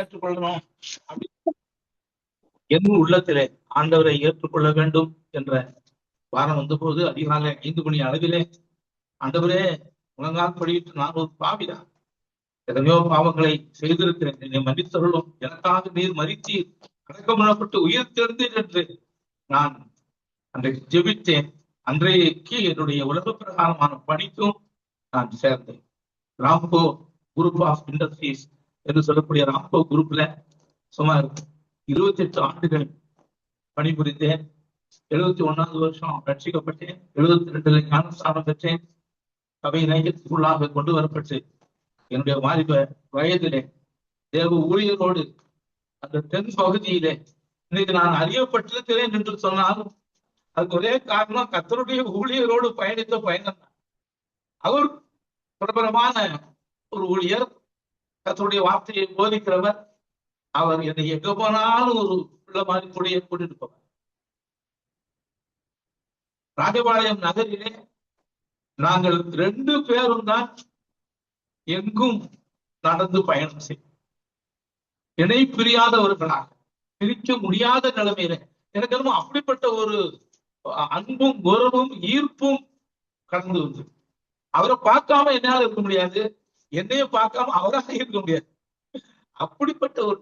ஏற்றுக்கொள்ளணும் அப்படி என் உள்ளத்திலே ஆண்டவரை ஏற்றுக்கொள்ள வேண்டும் என்ற வாரம் வந்த போது அதிகாலை 5 மணி அளவிலே ஆண்டவரே முழங்கால் படியிட்டு நான் ஒரு பாவிதான், எத்தனையோ பாவங்களை செய்திருக்கிறேன், என்னை மன்னித்தருளும், எனக்காக நீர் மறித்து அடக்கமுள்ளப்பட்டு உயிர் தெரிந்தேன் என்று நான் அன்றைக்கு ஜெபித்தேன். அன்றைக்கு என்னுடைய உலக பிரகாரமான பணிக்கும் நான் சேர்ந்தேன். ராம்கோ குரூப் ஆஃப் இண்டஸ்ட்ரீஸ் என்று சொல்லக்கூடிய ராம்கோ குரூப்ல சுமார் 28 ஆண்டுகள் பணிபுரிந்தேன். 71வது வருஷம் ரட்சிக்கப்பட்டேன். 72ல ஞானஸ்தானம் பெற்றேன். சபை நயத்துக்குள்ளாக கொண்டு வரப்பட்டு என்னுடைய வாலிப வயதிலே தேவ ஊழியரோடு அந்த தென் பகுதியிலே இன்னைக்கு நான் அறியப்பட்டிருக்கிறேன் என்று சொன்னாலும் அதுக்கு ஒரே காரணம் கர்த்தருடைய ஊழியரோடு பயணித்த பயணம் தான். அவர் பிரபலமான ஒரு ஊழியர், கர்த்தருடைய வார்த்தையை போதிக்கிறவர். அவர் என்னை எங்க போனாலும் ஒரு உள்ள மாதிரி கூட்டிட்டு போவார். ராஜபாளையம் நகரிலே நாங்கள் 2 பேரும் தான் எங்கும் நடந்து பயணம் செய்வோம். இணை பிரியாதவர்களாக, பிரிக்க முடியாத நிலைமையில எனக்கு என்னமோ அப்படிப்பட்ட ஒரு அன்பும் உறவும் ஈர்ப்பும் கடந்து வந்து அவரை பார்க்காம என்னால இருக்க முடியாது, என்னைய பார்க்காம அவராக இருக்க முடியாது. அப்படிப்பட்ட ஒரு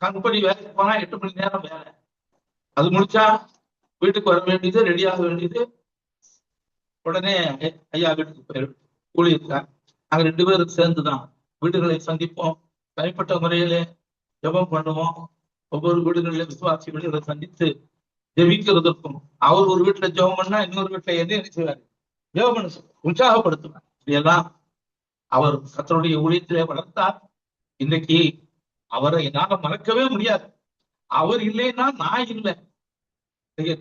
கம்பெனி வேலைக்கு போனா 8 மணி நேரம் வேலை, அது முடிச்சா வீட்டுக்கு வர வேண்டியது, ரெடி ஆக வேண்டியது, உடனே ஐயா வீட்டுக்கு போயிடும் ஊழியர்கார். நாங்க 2 பேரும் சேர்ந்துதான் வீடுகளை சந்திப்போம். தனிப்பட்ட முறையிலே ஜெபம் பண்ணுவோம். ஒவ்வொரு வீடுகளில விசுவாசிகளை சந்தித்து ஜெபிக்கிறதுக்கும், அவர் ஒரு வீட்டுல ஜெபம் பண்ணா இன்னொரு வீட்டுல என்ன செய்வாரு, ஜெபம் பண்ண உற்சாகப்படுத்துவார். இதெல்லாம் அவர் கர்த்தருடைய ஊழியத்திலே வளர்த்தார். இன்னைக்கு அவரை என்னால மறக்கவே முடியாது. அவர் இல்லைன்னா நான் இல்லை.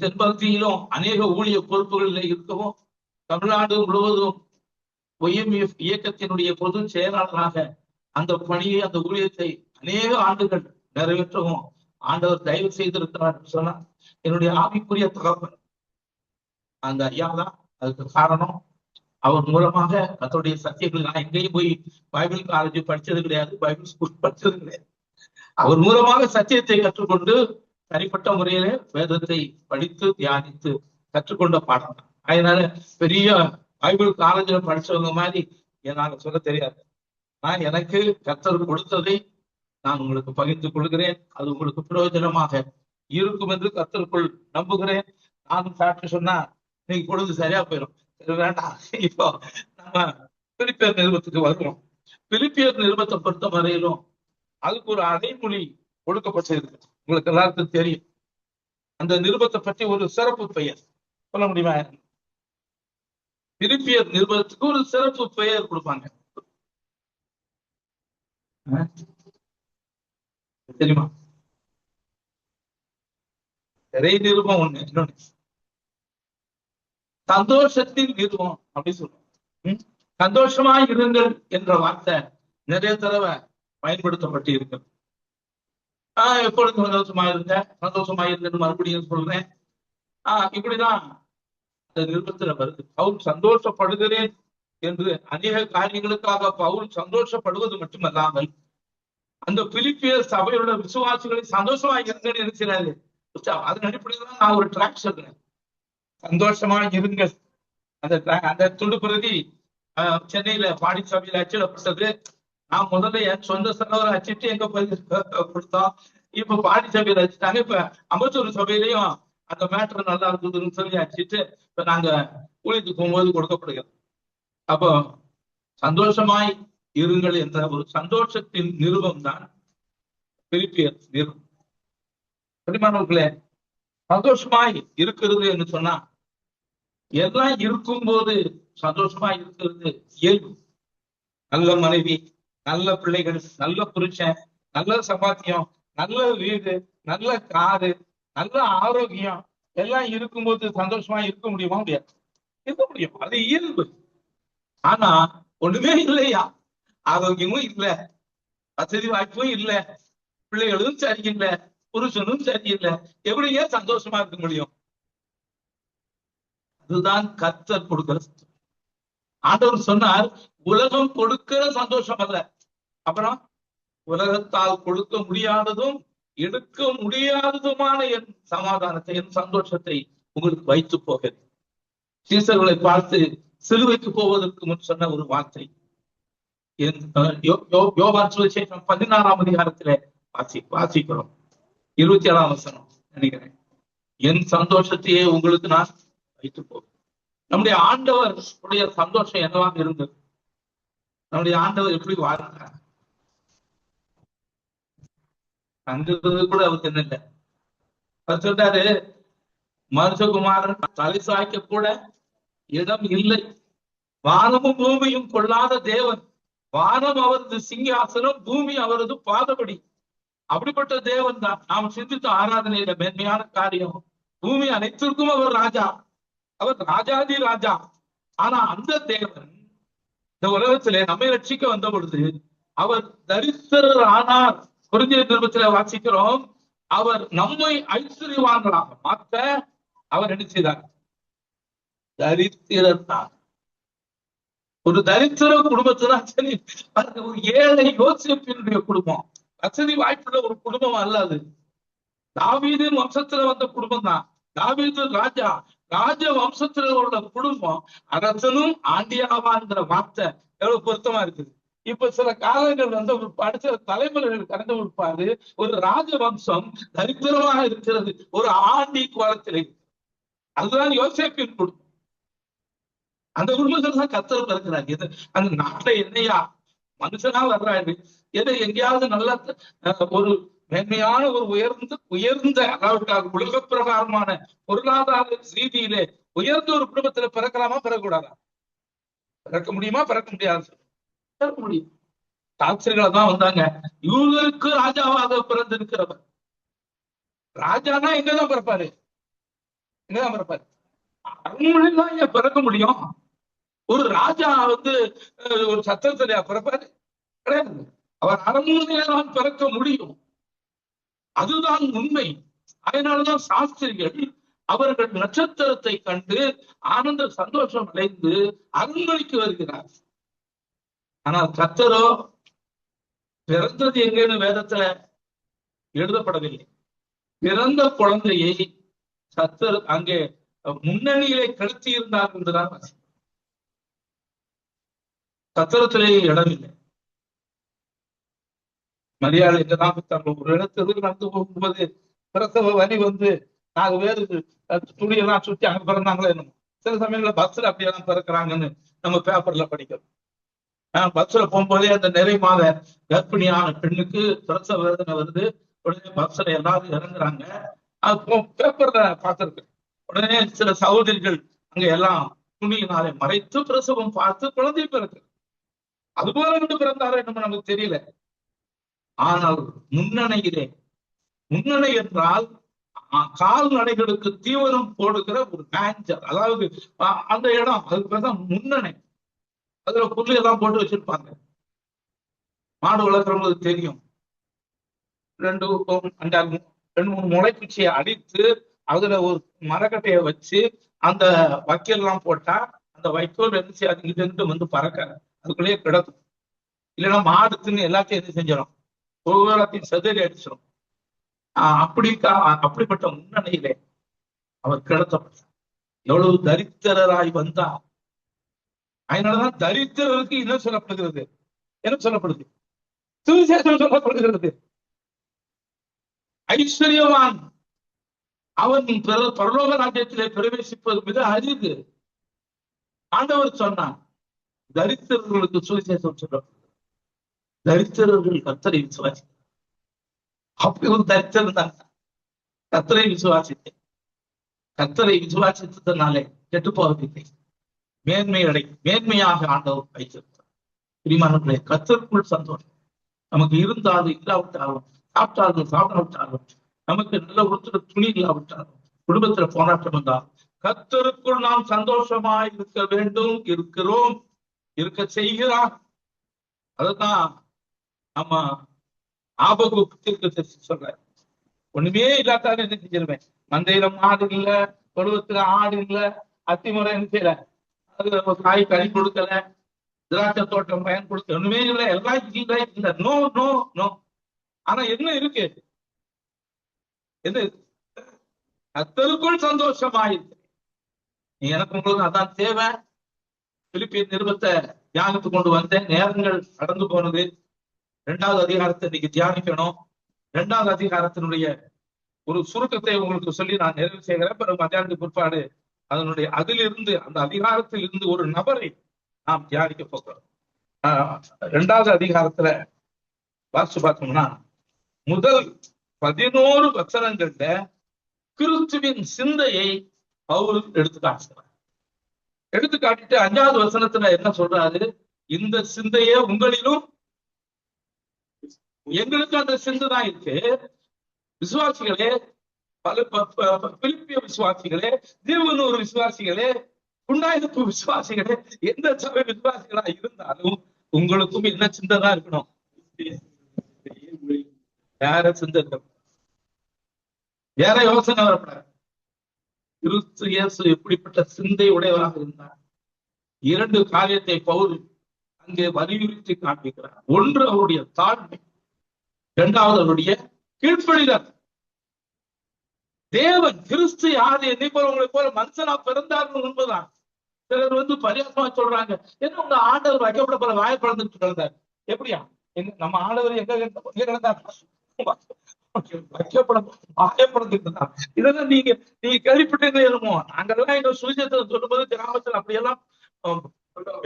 தென்பகுதியிலும் அநேக ஊழிய பொறுப்புகளில் இருக்கவும், தமிழ்நாடு முழுவதும் OMF இயக்கத்தினுடைய பொது செயலாளராக அந்த பணியை, அந்த ஊழியத்தை அநேக ஆண்டுகள் நிறைவேற்றவும் ஆண்டவர் தயவு செய்திருக்கிறார் சொன்னா என்னுடைய ஆவிக்குரிய தகப்பன் அந்த ஐயா தான். அதுக்கு காரணம் அவர் மூலமாக கர்த்தருடைய சத்தியங்கள், நான் எங்கேயும் போய் பைபிள் காலேஜ் படிச்சது கிடையாது, பைபிள் ஸ்கூல் படிச்சது கிடையாது. அவர் மூலமாக சத்தியத்தை கற்றுக்கொண்டு தனிப்பட்ட முறையிலே வேதத்தை படித்து தியானித்து கற்றுக்கொண்ட பாடம் தான். அதனால பெரிய பைபிள் காலேஜில் படிச்சவங்க மாதிரி என்னால சொல்ல தெரியாது. நான் எனக்கு கர்த்தர் கொடுத்ததை நான் உங்களுக்கு பகிர்ந்து கொள்கிறேன். அது உங்களுக்கு பிரயோஜனமாக இருக்கும் என்று கர்த்தருக்குள் நம்புகிறேன். நானும் சாப்பிட்டு சொன்னா நீங்க பொழுது சரியா போயிடும். வேண்டாம், இப்போ நம்ம பிலிப்பியர் நிருபத்துக்கு வருவோம். பிலிப்பியர் நிருபத்தை பொறுத்த வரையிலும் அதுக்கு ஒரு அடைமொழி கொடுக்கப்பட்டிருக்கு. உங்களுக்கு எல்லாருக்கும் தெரியும். அந்த நிருபத்தை பற்றி ஒரு சிறப்பு பெயர் சொல்ல முடியுமா? பிலிப்பியர் நிருபத்துக்கு ஒரு சிறப்பு பெயர் கொடுப்பாங்க, தெரியுமா? நிறைய நிருபம் ஒண்ணு, இன்னொன்னு சந்தோஷத்தின் நிருபம் அப்படி சொல்லுவோம். சந்தோஷமாய் இருங்கள் என்ற வார்த்தை நிறைய தடவை பயன்படுத்தப்பட்டு இருக்கு. எப்பொழுது சந்தோஷமா இருங்க, சந்தோஷமா இருங்கன்னு மறுபடியும் சொல்றேன். இப்படிதான் அந்த நிருபத்துல வருது. பவுல் சந்தோஷப்படுகிறேன் என்று அநேக காரியங்களுக்காக பவுல் சந்தோஷப்படுவது மட்டுமல்லாமல் அந்த பிலிப்பியர் சபையோட விசுவாசிகளை சந்தோஷமா இருங்கன்னு நினைக்கிறாரு. அதன் அடிப்படையில் தான் நான் ஒரு ட்ராக் சொல்றேன், சந்தோஷமா இருங்க. அந்த துண்டு பிரதி சென்னையில பாடி சபையில அச்சிடப்பட்டது. நான் முதல்ல என் சொந்த செலவரை அச்சிட்டு எங்க போய் கொடுத்தோம். இப்ப பாடி சபையில வச்சுட்டாங்க. இப்ப அம்பத்தூர் சபையிலையும் அந்த மேட்டர் நல்லா இருந்ததுன்னு சொல்லி அச்சிட்டு இப்ப நாங்க ஊழியத்துக்கு போகும்போது கொடுக்கப்படுகிறது. அப்போ சந்தோஷமாய் இருங்கள் என்ற ஒரு சந்தோஷத்தின் நிருபம் தான் பிலிப்பியர் நிருபம். பெருமானவர்களே, சந்தோஷமாய் இருக்கிறது என்று சொன்னா எல்லாம் இருக்கும் போது சந்தோஷமா இருக்கிறது இயல்பு. நல்ல மனைவி, நல்ல பிள்ளைகள், நல்ல புருஷன், நல்ல சம்பாத்தியம், நல்ல வீடு, நல்ல காரு, நல்ல ஆரோக்கியம் எல்லாம் இருக்கும்போது சந்தோஷமா இருக்க முடியுமா? முடியாது. இருக்க முடியும், அது இயல்பு. ஆனா ஒண்ணுமே இல்லையா, ஆரோக்கியமும் இல்லை, வசதி வாய்ப்பும் இல்லை, பிள்ளைகளும் சரியில்லை, புருஷனும் சரியில்லை, எப்படிங்க சந்தோஷமா இருக்க முடியும்? அதுதான் கர்த்தர் கொடுக்கிற. ஆண்டவர் சொன்னார், உலகம் கொடுக்கிற சந்தோஷம் அல்ல. அப்புறம் உலகத்தால் கொடுக்க முடியாததும் எடுக்க முடியாததுமான என் சமாதானத்தை, என் சந்தோஷத்தை உங்களுக்கு வைத்து போகிறேன். சீசர்களை பார்த்து சிலுவைக்கு போவதற்கு முன் சொன்ன ஒரு வார்த்தை யோவான் சுவிசேஷம் 16ஆம் அதிகாரத்திலே வாசிக்கிறோம். 27ஆம் வசனம் நினைக்கிறேன். என் சந்தோஷத்தையே உங்களுக்கு நான் வைத்து போகிறேன். நம்முடைய ஆண்டவர் உடைய சந்தோஷம் என்னவாக இருந்தது? நம்முடைய ஆண்டவர் எப்படி வாழ்ந்தார்? அங்கிறது கூட அவருக்கு என்ன இல்லை. அவர் சொல்றாரு, மனுஷகுமாரன் தலை சாய்க்க கூட இடம் இல்லை. வானமும் பூமியும் கொள்ளாத தேவன். வானம் அவரது சிங்காசனம், பூமி அவரது பாதபடி. அப்படிப்பட்ட தேவன் தான் நாம் சிந்தித்த ஆராதனையில மேன்மையான காரியம். பூமி அனைத்திற்கும் அவர் ராஜா, அவர் ராஜாதி ராஜா. ஆனா அந்த தேவன் இந்த உலகத்திலே நம்மை ரட்சிக்க வந்த பொழுது அவர் தரித்திரர் ஆனார். கொரிந்தியர் நிருபத்திலே வாசிக்கிறோம், அவர் நம்மை ஐஸ்வர்யவான்களாக மாற்ற அவர் என்ன செய்தார்? தரித்திரர் தான். ஒரு தரித்திர குடும்பத்துதான் சரி. ஒரு ஏழை யோசேப்பினுடைய குடும்பம் வசதி வாய்ப்புள்ள ஒரு குடும்பம் அல்லது. தாவீதின் வம்சத்துல வந்த குடும்பம் தான். தாவீது ராஜா, ராஜ வம்சத்துல உள்ள குடும்பம். அரசனும் ஆண்டியாவாங்கிற வார்த்தை எவ்வளவு பொருத்தமா இருக்குது. இப்ப சில காலங்கள் வந்து ஒரு படிச்ச தலைமுறைகள் கடந்து விடுப்பாரு. ஒரு ராஜ வம்சம் தரித்திரமாக இருக்கிறது ஒரு ஆண்டி கோலத்திலே. அதுதான் யோசேப்பின் குடும்பம். அந்த குடும்பத்துல தான் கர்த்தர் பிறக்கிறார். எது அந்த நாட்டுல என்னையா மனுஷனா வர்றாரு? எது எங்கேயாவது நல்ல ஒரு மேன்மையான ஒரு உயர்ந்த அதாவது உலக பிரகாரமான பொருளாதார ரீதியிலே உயர்ந்த ஒரு குடும்பத்துல பிறக்கலாமா, பிறக்கக்கூடாதா? பிறக்க முடியுமா? பிறக்க முடியாது. பிறக்க முடியும். தாட்சியர்களை தான் வந்தாங்க. இவங்களுக்கு ராஜாவாக பிறந்திருக்கிறவர். ராஜானா எங்கதான் பிறப்பாரு? எங்கதான் பிறப்பாரு? அரண்மனைதான் ஏன் பிறக்க முடியும்? ஒரு ராஜா வந்து ஒரு சத்திரத்திலேயா பிறப்பாரு? கிடையாது. அவர் அரண்மனையில்தான் பிறக்க முடியும். அதுதான் உண்மை. அதனாலதான் சாஸ்திரிகள் அவர்கள் நட்சத்திரத்தை கண்டு ஆனந்த சந்தோஷம் அடைந்து அரண்மனைக்கு வருகிறார். ஆனால் கர்த்தரோ பிறந்தது எங்கேன்னு வேதத்துல எழுதப்படவில்லை. பிறந்த குழந்தையை கர்த்தர் அங்கே முன்னணியிலே கடத்தி இருந்தார் என்றுதான் சத்திரத்திலேயே இடமில்லை. மரியாதை எங்கதான் ஒரு இடத்துக்கு நடந்து போகும்போது பிரசவ வரி வந்து 4 பேரு துணியெல்லாம் சுற்றி அங்க பிறந்தாங்களே என்னமோ. சில சமயங்கள பஸ்ல அப்படியெல்லாம் பிறக்கிறாங்கன்னு நம்ம பேப்பர்ல படிக்கிறோம். பஸ்ல போகும்போதே அந்த நிறை மாத கர்ப்பிணியான பெண்ணுக்கு பிரசவ வேதனை வருது. உடனே பஸ்ல எல்லாரும் இறங்குறாங்க. அது பேப்பர்ல பார்த்திருக்கு. உடனே சில சகோதரிகள் அங்க எல்லாம் துணியினாலே மறைத்து பிரசவம் பார்த்து குழந்தை பிறகு அதுபோல வந்து பிறந்தாரோ என்னமோ நமக்கு தெரியல. ஆனால் முன்னணை என்றால் கால்நடைகளுக்கு தீவனம் போடுகிற ஒரு மேஞ்சர், அதாவது அந்த இடம் அதுக்கு முன்னணை. அதுல புல்லு எல்லாம் போட்டு வச்சிருப்பாங்க. மாடு வளர்க்குறவங்களுக்கு தெரியும். 2-3 முளைக்குச்சியை அடித்து அதுல ஒரு மரக்கட்டையை வச்சு அந்த வைக்கல் எல்லாம் போட்டா அந்த வைக்கோல் இருந்துச்சு அதுங்கிட்ட இருந்து வந்து பறக்க அதுக்குள்ளேயே கிடக்கும். இல்லைன்னா மாடு தின்னு எல்லாத்தையும் எது செஞ்சிடும், எல்லாத்தையும் செதறி அடிச்சிடும். அப்படிப்பட்ட முன்னணியிலே அவர் கிடத்தப்பட்டார். எவ்வளவு தரித்திரராய் வந்தா. அதனாலதான் தரித்திரருக்கு என்ன சொல்லப்படுகிறது? என்ன சொல்லப்படுது? சுவிசேஷம் சொல்லப்படுகிறது. ஐஸ்வர்யவான் அவன் பரலோக ராஜ்யத்திலே பிரவேசிப்பது மிக அரிது. ஆண்டவர் சொன்னான், தரித்திரர்களுக்கு சுவிசேஷம் சொல்லப்படுது. தரித்திரர்கள் கர்த்தரை விசுவாசி. அப்படி ஒரு தரித்திரம் தான். கர்த்தரை விசுவாசித்தேன். கர்த்தரை விசுவாசித்ததுனாலே கெட்டு போவதில்லை, மேன்மையாக ஆண்டவர் வைத்திருக்கிறார். பிரியமானவர்களே, கர்த்தருக்குள் சந்தோஷம் நமக்கு இருந்தாலும் இல்லாவிட்டாலும், சாப்பிட்டாலும் நமக்கு நல்ல ஒருத்தர் துணி இல்லாவிட்டாலும், குடும்பத்துல போராட்டம் வந்தாலும் கர்த்தருக்குள் நாம் சந்தோஷமாய் இருக்க வேண்டும். இருக்கிறோம், இருக்க செய்கிறார். அதுதான் நம்ம ஆபகுக்கு சொல்ற. ஒண்ணுமே இல்லாட்டாலும் என்ன செஞ்சிருவேன்? மந்தையில மாடு இல்ல, தொழுவத்துல ஆடு இல்ல, அத்திமுறை என்ன செய்யல, அதுல காய் கறி கொடுக்கல, திராட்சை தோட்டம் பயன் கொடுக்க ஒண்ணுமே இல்லை, எல்லாம் இல்லை. நோ நோ நோ ஆனா என்ன இருக்கு? என்ன கர்த்தருக்குள் சந்தோஷமாயிருக்கு. எனக்கு உங்களுக்கு அதான் தேவை. பிலிப்பியர் நிருபத்தை தியானத்துக்கு கொண்டு வந்தேன். நேரங்கள் கடந்து போனது. 2வது அதிகாரத்தை இன்னைக்கு தியானிக்கணும். 2வது அதிகாரத்தினுடைய ஒரு சுருக்கத்தை உங்களுக்கு சொல்லி நான் நிறைவு செய்கிறேன். பிறகு மத்தியானத்துக்கு பிற்பாடு அதிலிருந்து அந்த அதிகாரத்தில் இருந்து ஒரு நபரை நாம் தியானிக்க போகிறோம். 2வது அதிகாரத்துல வாசிச்சு பார்த்தோம்னா முதல் 11 வசனங்கள்ல கிறிஸ்துவின் சிந்தையை பவுல் எடுத்து காட்டிட்டு 5வது வசனத்துல என்ன சொல்றாரு? இந்த சிந்தையே உங்களிலும் எங்களுக்கு அந்த சிந்தை தான் இருக்கு. விசுவாசிகளே, பிலிப்பிய விசுவாசிகளே, தேவனூர் விசுவாசிகளே, குண்டாயிரப்பு விசுவாசிகளே, எந்த சபை விசுவாசிகளா இருந்தாலும் உங்களுக்கும் என்ன சிந்தை தான் இருக்கணும்? வேற சிந்தை இருக்கணும், வேற யோசனை வரப்படாது. கிறிஸ்து இயேசு எப்படிப்பட்ட சிந்தை உடையவராக இருந்தார்? 2 காரியத்தை பவுல் அங்கே வலியுறுத்தி காண்பிக்கிறார். ஒன்று அவருடைய தாழ்மை, 2வது அவருடைய கீழ்ப்படிதல். தேவன் கிறிஸ்து யாரு? என்னை போல உங்களை போல மனுஷனா பிறந்தார்கள் என்பதுதான். சிலர் பரியாசமா சொல்றாங்க, என்ன உங்க ஆண்டவர் வைக்கப்பட போல வாயப்பழந்துட்டு கிடந்தார். எப்படியா? நம்ம ஆண்டவர் எங்க கிடந்தார்? இதெல்லாம் நீங்க கேள்விப்பட்டீங்களே என்னமோ. நாங்கெல்லாம் எங்க சுவிசேஷத்தை சொல்லும்போது கிராமத்துல அப்படியெல்லாம்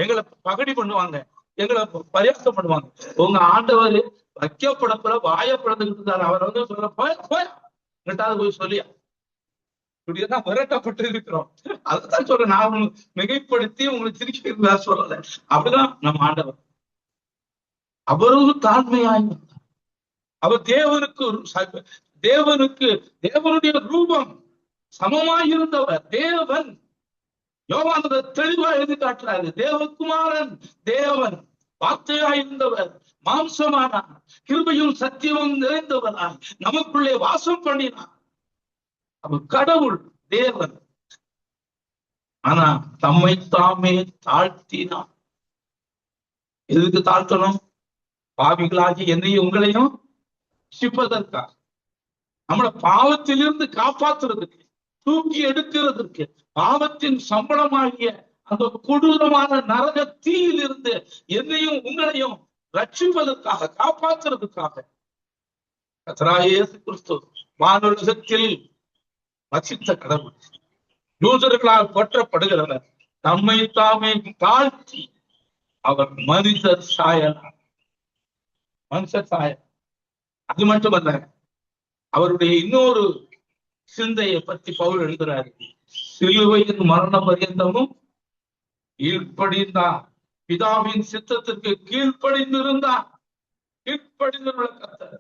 எங்களை பகடி பண்ணுவாங்க, எங்களை பரியாசம் பண்ணுவாங்க. உங்க ஆண்டவர் வைக்கப்படப்புற வாயப்படந்துகிட்டு இருந்தாரு. அவர் சொல்ல போயாவது போய் சொல்லியா, இப்படியெல்லாம் விரட்டப்பட்டு இருக்கிறோம். அதான் சொல்றேன், நான் மிகைப்படுத்தி உங்களுக்கு சிரிக்கிறதா சொல்லல. அப்படிதான் நம்ம ஆண்டவர். அவரும் தாழ்மையாய், அவர் தேவனுடைய ரூபம் சமமாயிருந்தவர். தேவன் யோவான் தெளிவா எழுதி காட்டுறாரு. தேவகுமாரன் தேவன் வார்த்தையாயிருந்தவர் மாம்சமானார், கிருபையும் சத்தியமும் நிறைந்தவராய் நமக்குள்ளே வாசம் பண்ணினார். அவர் கடவுள், தேவன். ஆனா தம்மை தாமே தாழ்த்தினார். எதுக்கு தாழ்த்தணும்? பாவிகளாகி என்னையும் உங்களையும் சிப்பதற்காக, நம்மளை பாவத்திலிருந்து காப்பாற்றுறதுக்கு, தூக்கி எடுக்கிறதுக்கு, பாவத்தின் சம்பளமாகிய அந்த கொடூரமான நரக தீயில் இருந்து என்னையும் உங்களையும் ரட்சிப்பதற்காக, காப்பாற்றுறதுக்காக கர்த்தராகிய இயேசு கிறிஸ்து வானுலகத்தில் வசித்த கடவுள், யூதர்களால் போற்றப்படுகிறவர், தம்மை தாமே தாழ்த்தி அவர் மனிதர் சாயலார். அது மட்டுமல்ல, அவருடைய இன்னொரு சிந்தையை பற்றி பவுல் எழுதுகிறார். சிலுவையின் மரண பரியந்தமும் கீழ்ப்படிந்தார், பிதாவின் சித்தத்திற்கு கீழ்ப்படிந்திருந்தார். கீழ்ப்படிந்துள்ள கர்த்தர்,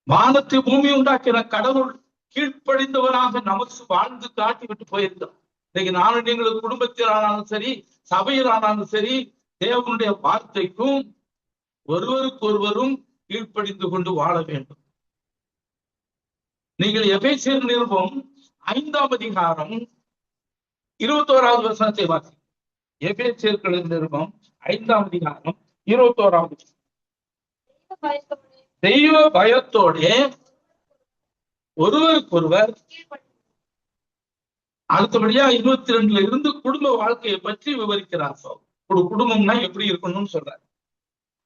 வானத்தை பூமி உண்டாக்கின கடவுள் கீழ்ப்படிந்தவராக நமக்கு வாழ்ந்து காட்டி விட்டு போயிருந்தார். இன்னைக்கு நானும் நீங்களும் குடும்பத்தில் ஆனாலும் சரி, சபையில் ஆனாலும் சரி, தேவனுடைய வார்த்தைக்கும் ஒருவருக்கொருவரும் கீழ்ப்படிந்து கொண்டு வாழ வேண்டும். நீங்கள் எபேசியர் நிருபம் 5ஆம் அதிகாரம் 21வது வசனத்தை வாசி. எபேசியர்களின் நிருபம் 5ஆம் அதிகாரம் 21வது. தெய்வ பயத்தோட ஒருவருக்கொருவர். அடுத்தபடியா 22ல இருந்து குடும்ப வாழ்க்கையை பற்றி விவரிக்கிறார். ஒரு குடும்பம்னா எப்படி இருக்கணும்னு சொல்றாரு.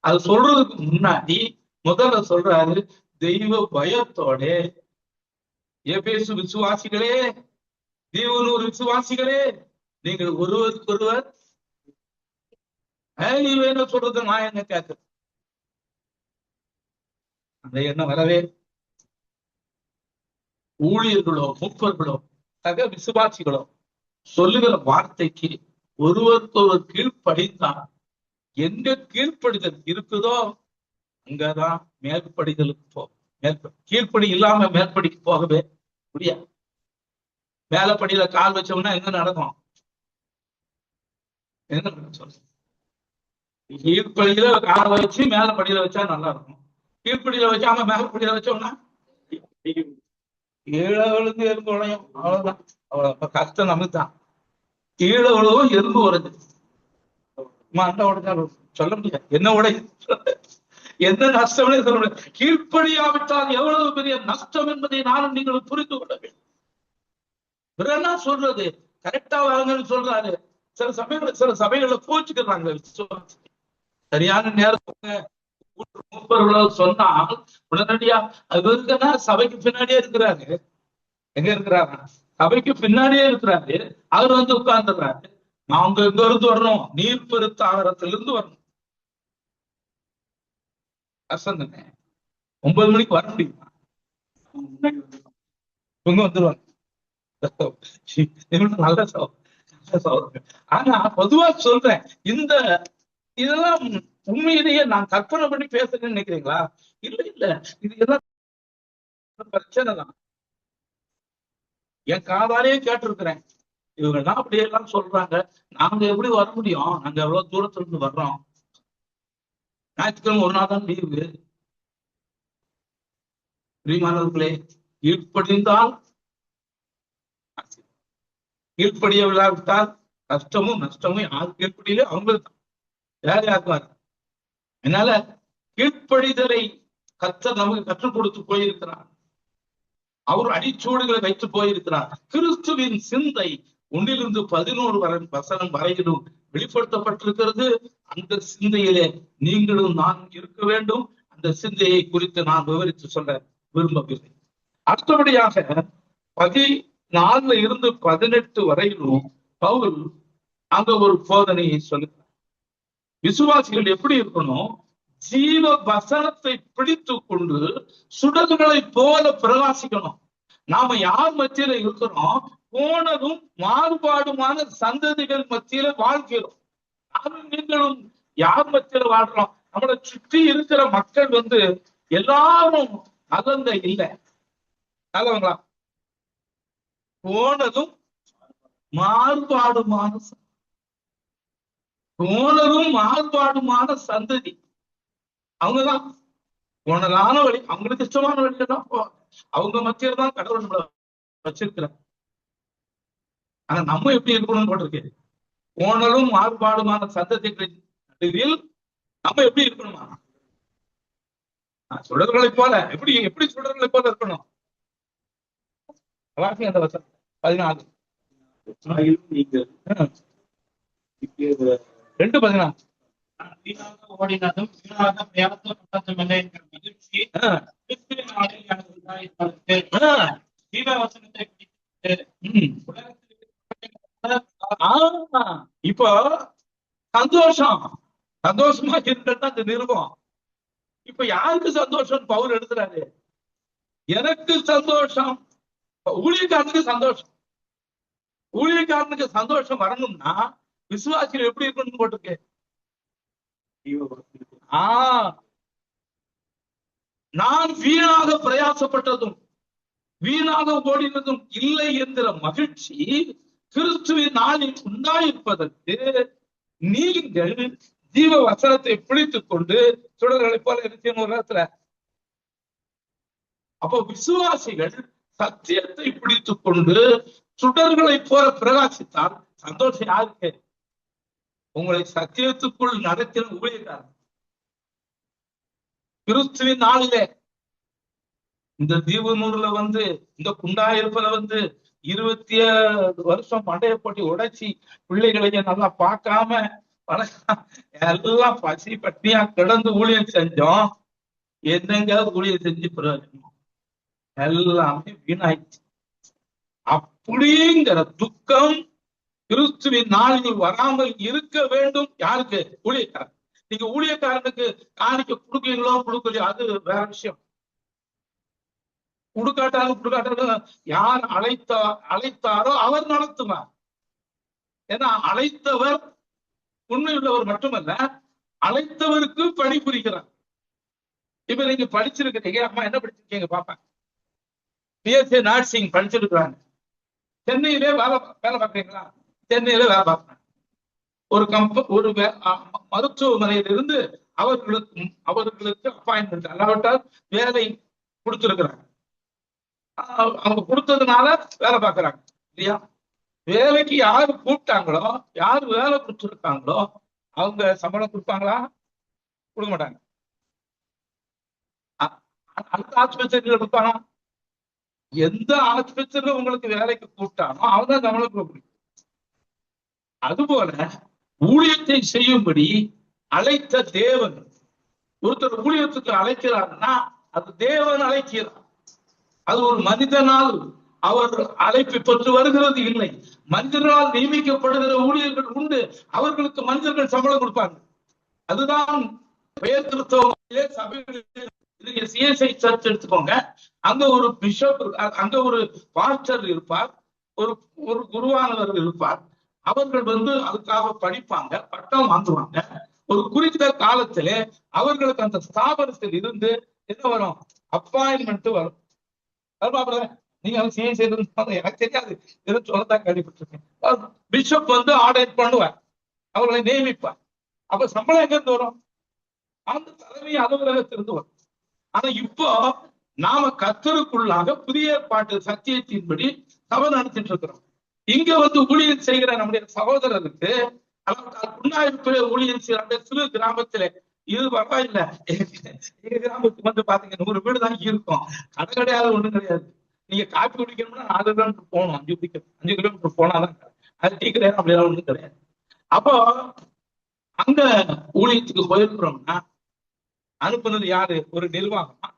அது சொல்றதுக்கு முன்னாடி முதல்ல சொல்றாரு, தெய்வ பயத்தோட எபேசு விசுவாசிகளே, தேவனூர் விசுவாசிகளே, நீங்கள் ஒருவருக்கொருவர். நீ என்ன சொல்றது, நான் என்ன கேட்கிறேன்? அந்த எண்ணம் வரவே. ஊழியர்களோ மூப்பர்களோ சக விசுவாசிகளோ சொல்லுகிற வார்த்தைக்கு ஒருவருக்கொருவர் கீழ்ப்படித்தான். எங்க கீழ்ப்படிதல் இருக்குதோ அங்கதான் மேற்படிதலுக்கு போகும். கீழ்ப்படி இல்லாம மேற்படிக்கு போகவே முடியாது. மேலப்படியில கால் வச்சோம்னா என்ன நடக்கும்? என்ன நடக்கும் சொல்லு? கீழ்ப்படியில கால் வச்சு மேலப்படியில வச்சா நல்லா இருக்கும். கீழ்ப்படியில வச்சாம மேலப்படியில வச்சோம்னா கீழே விழுந்து எறும்பு உடையும். அவ்வளவுதான். அவ்வளவு கஷ்டம் நமக்கு தான். கீழே விழுவும் எறும்பு உடைஞ்சு. அண்டை உடைஞ்சாலும் சொல்ல முடியாது, என்ன உடை எந்த நஷ்டமே சொல்ல முடியாது. கீழ்ப்படியாவிட்டால் எவ்வளவு பெரிய நஷ்டம் என்பதை நானும் நீங்களும் புரிந்து கொள்ள வேண்டும். என்ன சொல்றது, கரெக்டா வாங்கன்னு சொல்றாரு. சில சபைகளை கோச்சுக்கிறாங்க. சரியான நேரத்துக்கு சொன்னால் உடனடியா அது இருக்குன்னா சபைக்கு பின்னாடியே இருக்கிறாரு. எங்க இருக்கிறாரு? சபைக்கு பின்னாடியே இருக்கிறாரு. அவர் வந்து உட்கார்ந்துடுறாரு. நாங்க எங்க இருந்து வரணும்? நீர்பெருத்தாகரத்திலிருந்து வரணும். கஷ்டம் தானே? 9 மணிக்கு வர முடியுமா? இவங்க வந்துருவாங்க. நல்ல சகோதரர். ஆனா பொதுவா சொல்றேன், இந்த இதெல்லாம் உண்மையிலேயே நான் கற்பனை பண்ணி பேசுறேன்னு நினைக்கிறீங்களா? இல்ல இல்ல, இது எல்லாம் பிரச்சனை தான். என் காதாலே கேட்டிருக்கிறேன். இவங்க தான் அப்படியெல்லாம் சொல்றாங்க, நாங்க எப்படி வர முடியும்? நாங்க எவ்வளவு தூரத்துல இருந்து வர்றோம். ஞாயிற்றுக்கிழமை ஒரு நாள் தான் லீவு. பிரியமானவர்களே, கீழ்ப்படிந்தால் கீழ்ப்படிய விழாவிட்டால் கஷ்டமும் நஷ்டமும் யார் கீழ்ப்படியிலே அவங்களுக்கு வேற யாருக்காரு. அதனால கீழ்ப்படிதலை கர்த்தர் நமக்கு கற்றுக் கொடுத்து போயிருக்கிறார். அவர் அடிச்சூடுகளை வைத்து போயிருக்கிறார். கிறிஸ்துவின் சிந்தை 1-11 வசனம் வரையிலும் வெளிப்படுத்தப்பட்டிருக்கிறது. அந்த சிந்தையிலே நீங்களும் நான் இருக்க வேண்டும். அந்த சிந்தையை குறித்து நான் விவரித்து சொல்ல விரும்பவில்லை. அடுத்தபடியாக 14-18 வரையிலும் பவுல் அங்க ஒரு போதனையை சொல்லுகிறார். விசுவாசிகள் எப்படி இருக்கணும்? ஜீவ வசனத்தை பிடித்து கொண்டு சுடர்களை போல பிரகாசிக்கணும். நாம யார் மத்தியில இருக்கிறோம்? போனதும் மாறுபாடுமான சந்ததிகள் மத்தியில வாழ்கிறோம். நானும் நீங்களும் யார் மத்தியில வாழ்றோம்? நம்மளை சுற்றி இருக்கிற மக்கள் வந்து எல்லாரும் நல்லங்க இல்லை, நல்லவங்களா? போனதும் மாறுபாடுமான சந்ததி. அவங்கதான் போனதான வழி, அவங்களுக்கு இஷ்டமான வழியில தான் போவாங்க. அவங்க மத்தியில தான் கடவுள் நம்மளை வச்சிருக்கிறார். ஆனா நம்ம எப்படி இருக்கணும்னு போட்டிருக்கு. போனலும் மாறுபாடுமான சந்ததிகளின் நடுவில் நம்ம எப்படி இருக்கணுமா? சுடர்களை போல. எப்படி சுடர்களை போல இருக்கணும்? அந்த வசனம் 14 2:14. ஓடினதும் பிரயாசப்பட்டதுமில்லை என்ற மகிழ்ச்சி ஜீவவசனத்தை இப்போ சந்தோஷமா இருக்கிறது அந்த நிருபம். இப்ப யாருக்கு சந்தோஷம்? பவுல் எடுக்கிறாரு. எனக்கு சந்தோஷம், ஊழியக்காரனுக்கு சந்தோஷம். ஊழியக்காரனுக்கு சந்தோஷம் வரணும்னா விசுவாசிகள் எப்படி இருக்கணும்னு போட்டிருக்கு. நான் வீணாக பிரயாசப்பட்டதும் வீணாக ஓடினதும் இல்லை என்கிற மகிழ்ச்சி கிறிஸ்துவின் நாளில் உண்டாயிருப்பதற்கு நீங்கள் ஜீவ வசனத்தை பிடித்துக் கொண்டு சுடர்களை போல இருக்கணும் ஒரு இடத்துல. அப்போ விசுவாசிகள் சத்தியத்தை பிடித்துக் கொண்டு சுடர்களை போல பிரகாசித்தால் சந்தோஷம் யாருக்கு? உங்களை சத்தியத்துக்குள் நடக்கிற ஊழியக்காரன். கிறிஸ்துவின் நாளிலே இந்த தீவுநூறுல வந்து இந்த குண்டாயிருப்பல வந்து 27 வருஷம் மண்டைய போட்டி உடைச்சி பிள்ளைகளையும் நல்லா பார்க்காம எல்லாம் பசி பட்டியா கிடந்து ஊழியம் செஞ்சோம். என்னெங்காவது ஊழியம் செஞ்சு பிரயோஜனம் எல்லாமே வீணாயிடுச்சு. அப்படிங்கிற துக்கம் கிறிஸ்துவின் நாளில் வராமல் இருக்க வேண்டும். யாருக்கு? ஊழியக்காரன். நீங்க ஊழியக்காரனுக்கு காணிக்க கொடுக்கீங்களோ கொடுக்கலையோ அது வேற விஷயம். கொடுக்காட்டாலும் யார் அழைத்தாரோ அவர் நடத்துவார். ஏன்னா அழைத்தவர் உண்மையுள்ளவர் மட்டுமல்ல, அழைத்தவருக்கு பணிபுரிகிறார். இப்ப நீங்க படிச்சிருக்கிறீங்க, அம்மா என்ன படிச்சிருக்கீங்க பாப்பா? பிஎஸ்சி நர்சிங் படிச்சிருக்கிறாங்க. சென்னையிலே வேலை பார்க்குறீங்களா? சென்னையில வேலை பார்க்குறாங்க. ஒரு மருத்துவமனையிலிருந்து அவர்களுக்கு அப்பாயின்மெண்ட் அல்லாவிட்டால் வேலை கொடுத்திருக்கிறாங்க. அவங்க கொடுத்ததுனால வேலை பார்க்கறாங்க இல்லையா? வேலைக்கு யாரு கூப்பிட்டாங்களோ, யாரு வேலை கொடுத்துருக்காங்களோ அவங்க சம்பளம் கொடுப்பாங்களா? கொடுக்க மாட்டாங்க. அந்த ஆஸ்பத்திரியில இருப்பானா? எந்த ஆஸ்பத்திரியில உங்களுக்கு வேலைக்கு கூப்பிட்டானோ அவன்தான் நம்மளுக்கு கூப்பிடும். அதுபோல ஊழியத்தை செய்யும்படி அழைத்த தேவன், ஒருத்தர் ஊழியத்துக்கு அழைக்கிறார்னா அது தேவன் அழைக்கிறார். அது ஒரு மனிதனால் அவர் அழைப்பு பெற்று வருகிறது இல்லை. மனிதர்களால் நியமிக்கப்படுகிற ஊழியர்கள் உண்டு, அவர்களுக்கு மனிதர்கள் சம்பளம் கொடுப்பாங்க. அதுதான் பெயர் கிறிஸ்தவ சபைகளில் சிஎஸ்ஐ சர்ச் எடுத்துக்கோங்க. அங்க ஒரு பிஷப், அங்க ஒரு பாஸ்டர் இருப்பார், ஒரு ஒரு குருவானவர் இருப்பார். அவர்கள் அதுக்காக படிப்பாங்க, பட்டம் வாங்குவாங்க. ஒரு குறித்த காலத்திலே அவர்களுக்கு அந்த ஸ்தாபனத்தில் இருந்து என்ன வரும்? அப்பாயின்மெண்ட் வரும். நீங்க எனக்கு தெரியாது, எதுவும் சொல்லத்தான் கேள்விப்பட்டிருக்கேன். பிஷப் ஆர்டர் பண்ணுவார், அவர்களை நியமிப்பார். அப்ப சம்பளம் எங்க இருந்து வரும்? அந்த தலைமை அலுவலகத்திலிருந்து வரும். ஆனா இப்போ நாம கர்த்தருக்குள்ளாக புதிய ஏற்பாட்டு சத்தியத்தின்படி சபை நடத்திட்டு இருக்கிறோம். இங்க ஊழியர் செய்கிற நம்முடைய சகோதரருக்கு புண்ணாயிரத்துல ஊழியர் செய்யற சிறு கிராமத்துல இது பரவாயில்ல. எங்க கிராமத்துக்கு பாத்தீங்கன்னா 100 வீடு தான் இருக்கும், கடை கிடையாது, ஒண்ணும் கிடையாது. நீங்க காப்பி குடிக்கணும்னா 4 கிலோமீட்டர் போகணும், 5 கிலோமீட்டர் போனாதான். அது டீ கிடையாது, அப்படியெல்லாம் ஒண்ணும் கிடையாது. அப்போ அங்க ஊழியத்துக்கு போயிருக்கிறோம்னா அனுப்புனது யாரு? ஒரு நிர்வாகமா?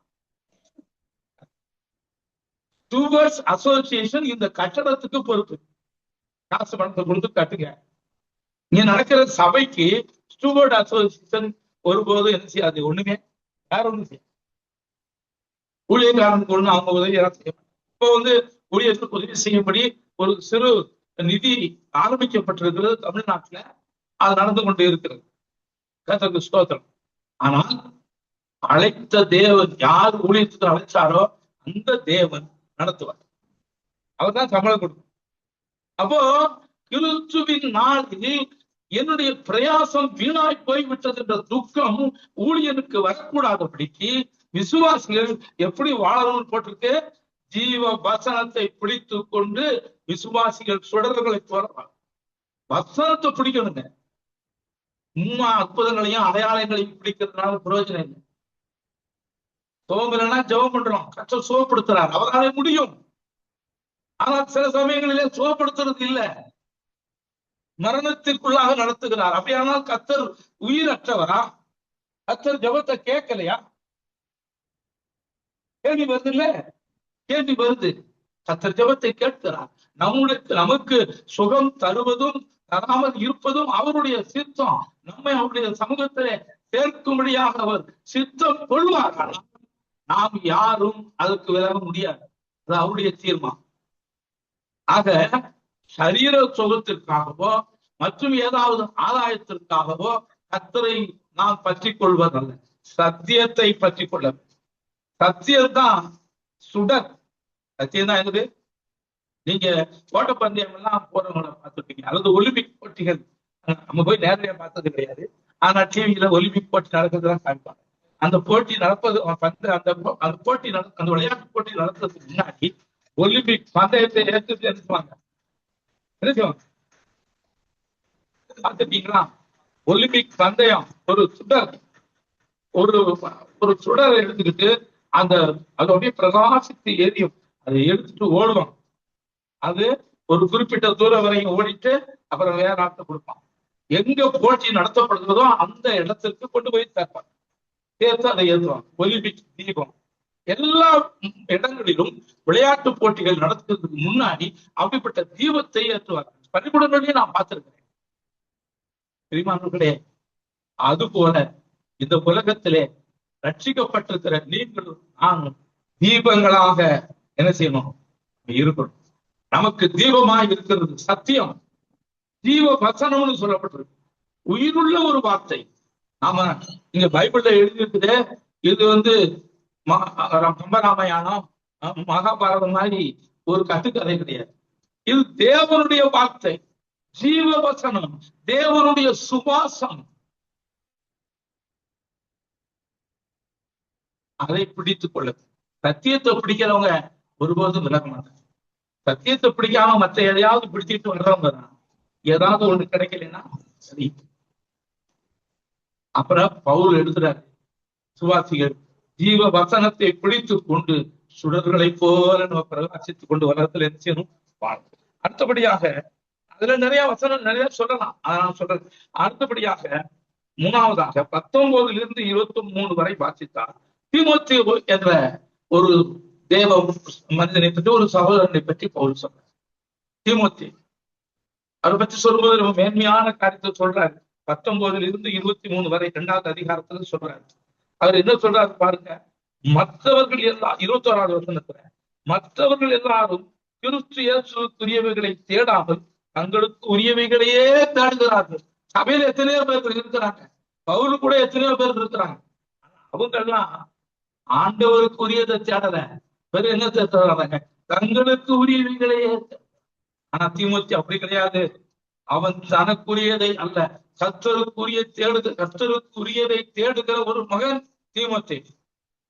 ஸ்டூவர்ட்ஸ் அசோசியேஷன் இந்த கட்டடத்துக்கு பொறுப்பு. காசு பணத்தை கொடுத்து கட்டுங்க. இங்க நடக்கிற சபைக்கு ஸ்டூவர்ட் அசோசியேஷன் ஒருபோது என்ன செய்யாது? ஒண்ணுமே வேற ஒண்ணு செய்யும். ஊழியக்காரனுக்கு ஒண்ணு அவங்க உதவி செய்யும். இப்போ ஊழியருக்கு உதவி செய்யும்படி ஒரு சிறு நிதி ஆரம்பிக்கப்பட்டிருக்கிறது தமிழ்நாட்டுல. அது நடந்து கொண்டு இருக்கிறது. கர்த்தருக்கு ஸ்தோத்திரம். ஆனால் அழைத்த தேவன், யார் ஊழியத்துக்கு அழைச்சாரோ அந்த தேவன் நடத்துவார். அவர் தான் சம்பளம் கொடுக்கும். அப்போ கிறிஸ்துவின் நாளில் என்னுடைய பிரயாசம் வீணாய் போய்விட்டது என்ற துக்கம் ஊழியனுக்கு வரக்கூடாதபடிக்கு விசுவாசிகள் எப்படி வாழணும்னு போட்டிருக்கு? ஜீவ வசனத்தை பிடித்து கொண்டு விசுவாசிகள் சுடர்களை போறாங்க. வசனத்தை பிடிக்கணுங்க. உண்மை அற்புதங்களையும் அடையாளங்களையும் பிடிக்கிறதுனால பிரயோஜனம் இல்லை. சோம்பலனா ஜெபம் பண்றோம், கர்த்தர் சுகப்படுத்துறார், அவராலே முடியும். ஆனால் சில சமயங்களிலே சுகப்படுத்துறது இல்லை, மரணத்திற்குள்ளாக நடத்துகிறார். அப்படியானால் கர்த்தர் உயிரற்றவரா? கர்த்தர் ஜெபத்தை கேட்கலையா? கேள்வி வருது இல்ல? கேள்வி வருது. கர்த்தர் ஜெபத்தை கேட்கிறார். நமக்கு சுகம் தருவதும் தராமல் இருப்பதும் அவருடைய சித்தம். நம்மை அவருடைய சமூகத்திலே சேர்க்கும்படியாக அவர் சித்தம் கொள்வார். நாம் யாரும் அதற்கு விலக முடியாது. அது அவருடைய தீர்மானம். ஆக சரீர சுகத்திற்காகவோ மற்றும் ஏதாவது ஆதாயத்திற்காகவோ கர்த்தரை நாம் பற்றி கொள்வதல்ல, சத்தியத்தை பற்றி கொள்ள. சத்தியம்தான் சுடர். சத்தியம் தான் என்னது? நீங்க ஓட்டப்பந்தயம் எல்லாம் போறவங்களை பார்த்துருப்பீங்க, அல்லது ஒலிம்பிக் போட்டிகள். நம்ம போய் நேரடியா பார்த்தது கிடையாது, ஆனா டிவியில ஒலிம்பிக் போட்டி நடக்கிறதுலாம் காமிப்பாங்க. அந்த போட்டி நடப்பது அந்த போட்டி அந்த விளையாட்டு போட்டி நடத்துறதுக்கு முன்னாடி ஒலிம்பிக் பந்தயத்தை ஏற்று எடுத்துவாங்க. என்ன செய்வாங்க பார்த்துட்டீங்களா? ஒலிம்பிக் பந்தயம் ஒரு சுடர், ஒரு சுடரை எடுத்துக்கிட்டு அதோடைய பிரகாசித்து எரியும், அதை எடுத்துட்டு ஓடுவான். அது ஒரு குறிப்பிட்ட தூரம் வரையும் ஓடிட்டு அப்புறம் வேற ஆட்ட கொடுப்பான். எங்க போட்டி நடத்தப்படுகிறதோ அந்த இடத்திற்கு கொண்டு போய் சேர்ப்பாங்க, சேர்த்து அதை ஏற்றுவாங்க. ஒலிம்பிக் தீபம் எல்லா இடங்களிலும் விளையாட்டு போட்டிகள் நடத்துறதுக்கு முன்னாடி அப்படிப்பட்ட தீபத்தை ஏற்றுவாங்க. பள்ளிக்கூடங்களையும் நான் பார்த்திருக்கிறேன், தெரியுமானே. அது போல இந்த உலகத்திலே ரட்சிக்கப்பட்டிருக்கிற நீங்கள் நானும் தீபங்களாக என்ன செய்யணும்? இருக்கணும். நமக்கு தீபமாக இருக்கிறது சத்தியம், ஜீவ வசனம்னு சொல்லப்பட்டிருக்கு, உயிருள்ள ஒரு வார்த்தை. நாம இங்க பைபிள்ல எழுதியிருக்குது, இது கம்பராமாயணம் மகாபாரதம் மாதிரி ஒரு கட்டுக்கதை கிடையாது. இது தேவனுடைய வார்த்தை, ஜீவ வசனம், தேவனுடைய சுவாசம். அதை பிடித்துக் கொள்ள. சத்தியத்தை பிடிக்கிறவங்க ஒருபோதும் விலக மாட்டாங்க. சத்தியத்தை பிடிக்காம மற்ற எதையாவது பிடிச்சிட்டு வர்றவங்க தான் ஏதாவது ஒண்ணு கிடைக்கலன்னா சரி. அப்புறம் பவுல் எழுதுறாரு, சுவாசிகள் ஜீவ வசனத்தை பிடித்துக் கொண்டு சுடர்களை போல நம்ம பிரகாசித்துக் கொண்டு வர்றதுல என்ன செய்யணும்? வாழணும். அடுத்தபடியாக அதுல நிறைய வசனம் நிறைய சொல்லலாம். அதான் சொல்றது. அடுத்தபடியாக மூணாவதாக 19 23 வரை வாசித்தார். தீமோத்தேயு என்ற ஒரு தேவ மனிதனை பற்றி, ஒரு சகோதரனை பற்றி பவுல் சொல்றார். தீமோத்தேயு அவரை பற்றி சொல்லும்போது ரொம்ப மேன்மையான காரியத்தை சொல்றாரு. 19 23 வரை 2வது அதிகாரத்துல சொல்றாரு. அவர் என்ன சொல்றாரு பாருங்க. மற்றவர்கள் எல்லாம் 21வது வசனத்துல, மற்றவர்கள் எல்லாரும் கிறிஸ்து இயேசுவுக்குரியவைகளை தேடாமல் தங்களுக்கு உரியவைகளையே தேடுகிறார்கள். சபையில எத்தனையோ பேர் இருக்கிறாங்க, பவுல் கூட எத்தனையோ பேர் இருக்கிறாங்க. அவங்க எல்லாம் ஆண்டவருக்கு உரியதை தேடல, வேற என்ன தேடுறாங்க? தங்களுக்கு உரியவைகளையே. ஆனா தீமோத்தேயு அப்படி கிடையாது. அவன் தனக்குரியதை அல்ல, கர்த்தருக்குரியதை தேடுகிற ஒரு மகன் தீமோத்தேயு.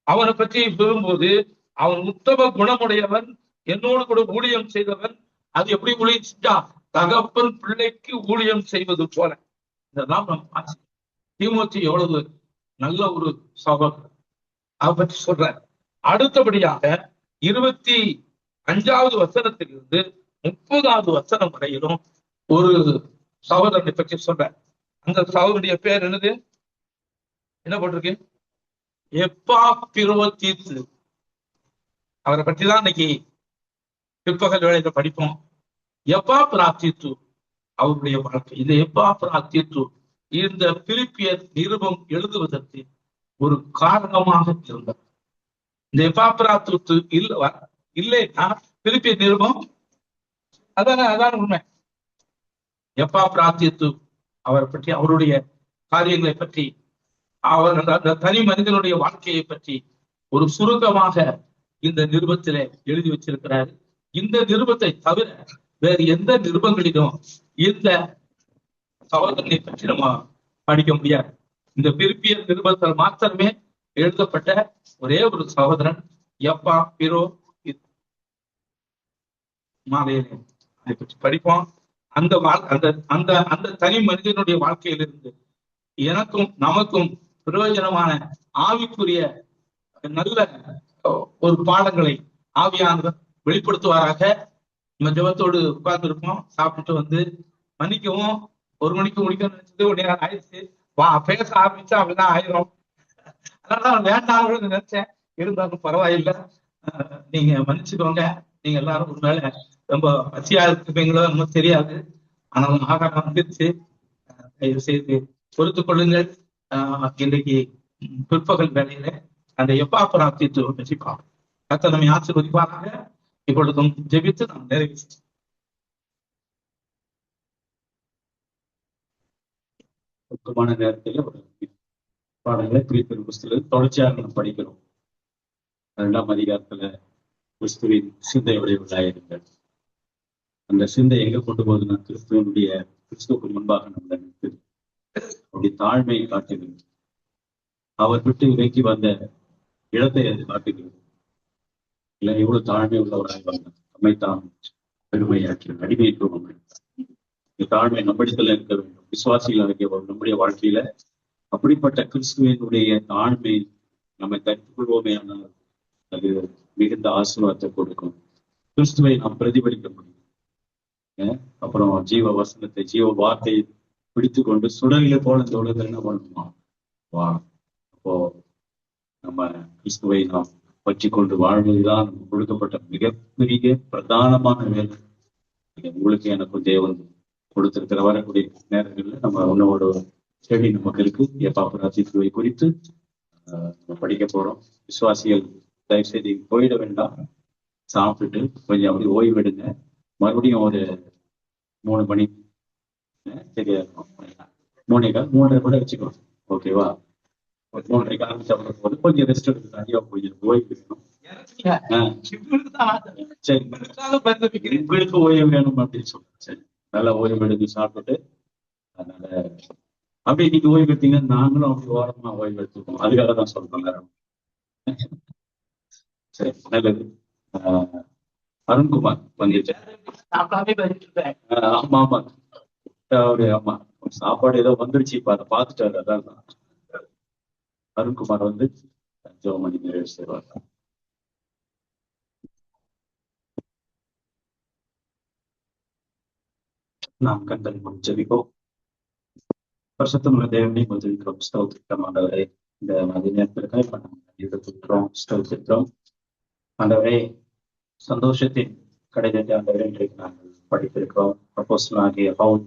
அவனை பற்றி பெறும்போது, அவன் உத்தம குணமுடையவன், என்னோடு கூட ஊழியம் செய்தவன். அது எப்படி ஊழியம் செஞ்சா? தகப்பன் பிள்ளைக்கு ஊழியம் செய்வது போல. இதெல்லாம் நம்ம தீமோத்தேயு எவ்வளவு நல்ல ஒரு சகோதரன், அதை பற்றி சொல்ற. அடுத்தபடியாக 25வது வசனத்திலிருந்து 30வது வசனம் வரையிலும் ஒரு சகோதரனை பற்றி சொல்ற. அந்த சகோதரனுடைய பேர் என்னது? என்ன போட்டிருக்கு? எப்பாப்பிரோதீத்து. அவரை பற்றி தான் இன்னைக்கு பிற்பகல் வேளையில படிப்போம். எப்பாப்பிராத்தீத்து அவருடைய வாழ்க்கை. இந்த எப்பாப்பிராத்தீத்து இந்த பிலிப்பியர் நிருபம் எழுதுவதற்கு ஒரு காரணமாக இருந்தார். இந்த எப்பாப்பிராத்தீத்து இல்லைன்னா பிலிப்பியர் நிருபம் அதான் உண்மை. எப்பாப்பிராத்தீத்து அவரை பற்றி, அவருடைய காரியங்களை பற்றி, அவர் அந்த தனி மனிதனுடைய வாழ்க்கையை பற்றி ஒரு சுருக்கமாக இந்த நிருபத்திலே எழுதி வச்சிருக்கிறார். இந்த நிருபத்தை தவிர வேறு எந்த நிருபங்களிலும் இந்த சகோதரனை பற்றி நம்ம படிக்க முடியாது. இந்த பிலிப்பியர் நிருபத்தில் மாத்திரமே எழுதப்பட்ட ஒரே ஒரு சகோதரன் எப்பாப்பிரோதீத்து. மாலையிலே அதை பற்றி படிப்போம். அந்த அந்த அந்த தனி மனிதனுடைய வாழ்க்கையிலிருந்து எனக்கும் நமக்கும் பிரயோஜனமான ஆவிக்குரிய நல்ல ஒரு பாடங்களை ஆவியானவர் வெளிப்படுத்துவாராக. நம்ம ஜெபத்தோடு உட்கார்ந்து இருப்போம். சாப்பிட்டு வந்து மன்னிக்கவும், 1 மணிக்கு முடிக்கணும்னு நினைச்சது 1 நேரம் ஆயிடுச்சு. பேச ஆரம்பிச்சா அப்படிதான் ஆயிரும். அதனால வேண்டாம் நினைச்சேன், இருந்தாலும் பரவாயில்லை, நீங்க மன்னிச்சுக்கோங்க. நீங்க எல்லாரும் உண்மையில ரொம்ப பசியா இருப்பீங்களோ நம்ம தெரியாது, ஆனாலும் ஆகாரம் வந்துருச்சு, தயவு செய்து பொறுத்துக் கொள்ளுங்கள். இன்றைக்கு பிற்பகல் வேலையில அந்த எப்பாப்பிராத்தீத்து பற்றி பார்ப்போம். கர்த்தர் நம்மை ஆசீர்வதிப்பாராக. இப்பொழுதும் ஜெபித்து நாம் நிறைவு செய்வோம். முக்கியமான நேரத்தில் ஒரு பாடங்களை பிலிப்பியர் புஸ்தகத்தில் தொடர்ச்சியாக நாம் படிக்கிறோம். 2ஆம் அதிகாரத்துல கிறிஸ்துவின் சிந்தையுடைய உள்ளாயிருங்கள். அந்த சிந்தை எங்க கொண்டு போகுதுன்னா, கிறிஸ்துவுக்கு முன்பாக நம்ம நிற்குது. அப்படி தாழ்மையை காட்டுகிறது. அவர் விட்டு இறக்கி வந்த இடத்தை அது காட்டுகிறது. இல்லை, எவ்வளவு தாழ்மை உள்ளவராக வந்தார், நம்மைத்தான் பெருமையாற்றி அடிமைத்துவம். இந்த தாழ்மை நம்மிடத்துல இருக்க வேண்டும். விசுவாசிகள் இருக்க நம்முடைய வாழ்க்கையில அப்படிப்பட்ட கிறிஸ்துவனுடைய தாழ்மை நம்மை கற்றுக் கொள்வோமே ஆனால் அது மிகுந்த ஆசீர்வாதத்தை கொடுக்கும். கிறிஸ்துவை நாம் பிரதிபலிக்க முடியும். அப்புறம் ஜீவ வசனத்தை, ஜீவ வார்த்தையை பிடித்து கொண்டு சுடரிலே போல இந்த உலகத்துல என்ன பண்ணுமா வா. அப்போ நம்ம கிறிஸ்துவை நாம் பற்றி கொண்டு வாழ்வதுதான் நமக்கு கொடுக்கப்பட்ட மிகப்பெரிய பிரதானமான வேலை. உங்களுக்கு எனக்கும் தேவன் கொடுத்திருக்கிற வரக்கூடிய நேரங்கள்ல நம்ம உன்னோட செடி நமக்கு இருக்கு. எப்பாப்பிராத்தீத்துவை குறித்து நம்ம படிக்க போறோம். விசுவாசிகள் தயவு செய்து போயிட வேண்டாம். சாப்பிட்டுட்டு கொஞ்சம் அப்படி ஓய்வெடுங்க. மறுபடியும் ஒரு 3 மணி சரியா இருக்கும். 3:15 கூட வச்சுக்கணும். ஓகேவா? 3:30 ஆரம்பிச்ச போது கொஞ்சம் ரெஸ்ட் எடுத்து அதிகா கொஞ்சம் ஓய்வு வேணும். சரி, உங்களுக்கு ஓய்வு வேணும் அப்படின்னு சொல்றேன். சரி, நல்லா ஓய்வு எடுத்து சாப்பிட்டுட்டு, அதனால அப்படி நீங்க ஓய்வு எடுத்தீங்கன்னா நாங்களும் அப்படி ஓரமா ஓய்வு எடுத்துக்கோம். அதுக்காக தான் சொல்றேன். சரி, நல்லது. அருண்குமார் வந்துருச்சேன். ஆமா ஆமா, அவரு ஆமா சாப்பாடு ஏதோ வந்துருச்சு, இப்ப அதை பார்த்துட்டாரு. அதான் அருண்குமார் வந்து ஜெபமணி நிறைவு செய்வார். நாம் கண்களை மூடி ஜெபிப்போம். பரிசுத்தமுள்ள தேவனை முதலிக்கிறோம், ஸ்தோத்திரிக்கிறோம் ஆண்டவரே. இந்த மதிய நேரத்திற்காக எடுத்துக்கிறோம், ஸ்தோத்திரிக்கிறோம் ஆண்டவரே. சந்தோஷத்தின் கடிதத்தை ஆண்டவரே இன்றைக்கு நாங்கள் படித்திருக்கிறோம். அப்போஸ்தலனாகிய பவுல்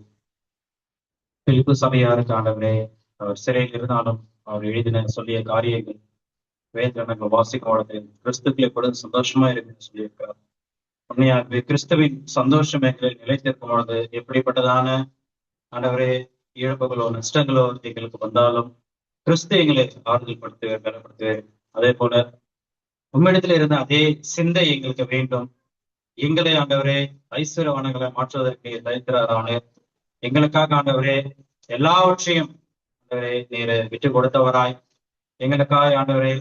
பிலிப்பு சபையாருக்கு ஆண்டவரே, அவர் சிறையில் இருந்தாலும் அவர் எழுதின சொல்லிய காரியங்கள் வேதத்தில் நாங்கள் வாசிக்கும் கிறிஸ்துக்களை கூட சந்தோஷமா இருக்குன்னு சொல்லியிருக்கிறார். உண்மையாகவே கிறிஸ்துவின் சந்தோஷம் எங்களை நிலைத்திருக்கும் பொழுது எப்படிப்பட்டதான ஆண்டவரே இழப்புகளோ நஷ்டங்களோ எங்களுக்கு வந்தாலும் கிறிஸ்து எங்களை ஆறுதல் படுத்துவார், பலப்படுத்துவார். அதே போல உம்மிடத்தில் இருந்த அதே சிந்தை எங்களுக்கு வேண்டும். எங்களை ஆண்டவரே ஐஸ்வர்யவான்களை மாற்றுவதற்கு தயக்கிறாரான எங்களுக்காக ஆண்டவரே எல்லாவற்றையும் ஆண்டவரே நீர் விட்டு கொடுத்தவராய் எங்களுக்காக ஆண்டவரே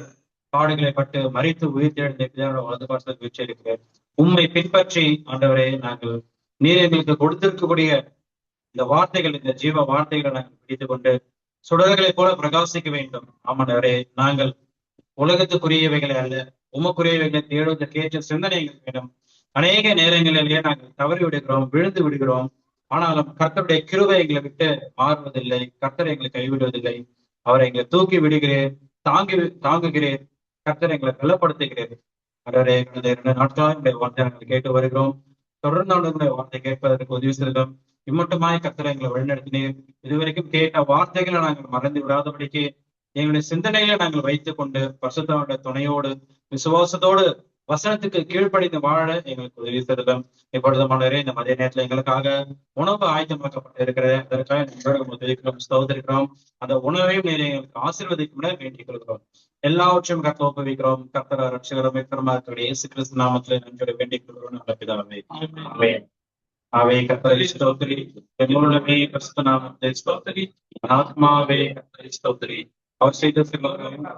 பாடுகளை பட்டு மறித்து உயிர் தேர்ந்த வலது பார்த்து வீச்சிருக்கிறேன். உண்மை பின்பற்றி ஆண்டவரே நாங்கள் நீர் எங்களுக்கு கொடுத்திருக்கக்கூடிய இந்த வார்த்தைகள், இந்த ஜீவ வார்த்தைகளை நாங்கள் பிடித்துக் கொண்டு சுடர்களை போல பிரகாசிக்க வேண்டும். ஆமாண்டவரே, நாங்கள் உலகத்துக்குரியவைகளை அல்ல, உமக்குரியவைகளை தேடுவதற்கு ஏற்ற சிந்தனை எங்களுக்கு வேண்டும். அநேக நேரங்களிலேயே நாங்கள் தவறி விடுகிறோம், விழுந்து விடுகிறோம். ஆனாலும் கர்த்தருடைய கிருபை எங்களை விட்டு மாறுவதில்லை. கர்த்தர் எங்களை கைவிடுவதில்லை. அவரை எங்களை தூக்கி விடுகிறேன், தாங்குகிறேன். கர்த்தர் எங்களை பலப்படுத்துகிறேன். அவரே, கடந்த 2 நாட்களாக என்னுடைய வார்த்தை நாங்கள் கேட்டு வருகிறோம். தொடர்ந்து அவனுடைய வார்த்தை கேட்பதற்கு உதவி செய்தோம். இம்மட்டுமாய் கர்த்தரை எங்களை வழிநடத்தினீர். இதுவரைக்கும் கேட்ட வார்த்தைகளை நாங்கள் மறந்து விடாதபடிக்கு எங்களுடைய சிந்தனையில நாங்கள் வைத்துக் கொண்டு பரிசுத்தருடைய துணையோடு விசுவாசத்தோடு வசனத்துக்கு கீழ்ப்படிந்து வாழ எங்களுக்கு உதவி செய்தோம். இப்பொழுது மன்னரே, இந்த மதிய நேரத்துல எங்களுக்காக உணவு ஆயத்தமாக்கப்பட்டு இருக்கிற அதற்காக உதவிக்கிறோம், ஸ்தோத்திரிக்கிறோம். அந்த உணவையும் நீர் எங்களுக்கு ஆசீர்வதிக்க வேண்டிக் கொள்கிறோம். எல்லாவற்றையும் கர்த்தர் ஒப்புவிக்கிறோம். கர்த்தர ரட்சகரும் மீட்பருமாகிய இயேசு கிறிஸ்து நாமத்திலே நன்றியோடு வேண்டிக் கொள்கிறோம். நல்ல பிதாவே, ஆமென். ஆவே கர்த்தரை ஸ்தோத்திரி, எங்களுடைய பரிசுத்த நாமத்தை ஸ்தோத்திரி. ஆத்மாவே கர்த்தரை ஸ்தோத்திரி, அவர் செய்த சிலரையும்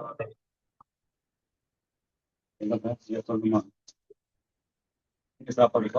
சொல்லுமா சாப்பாடு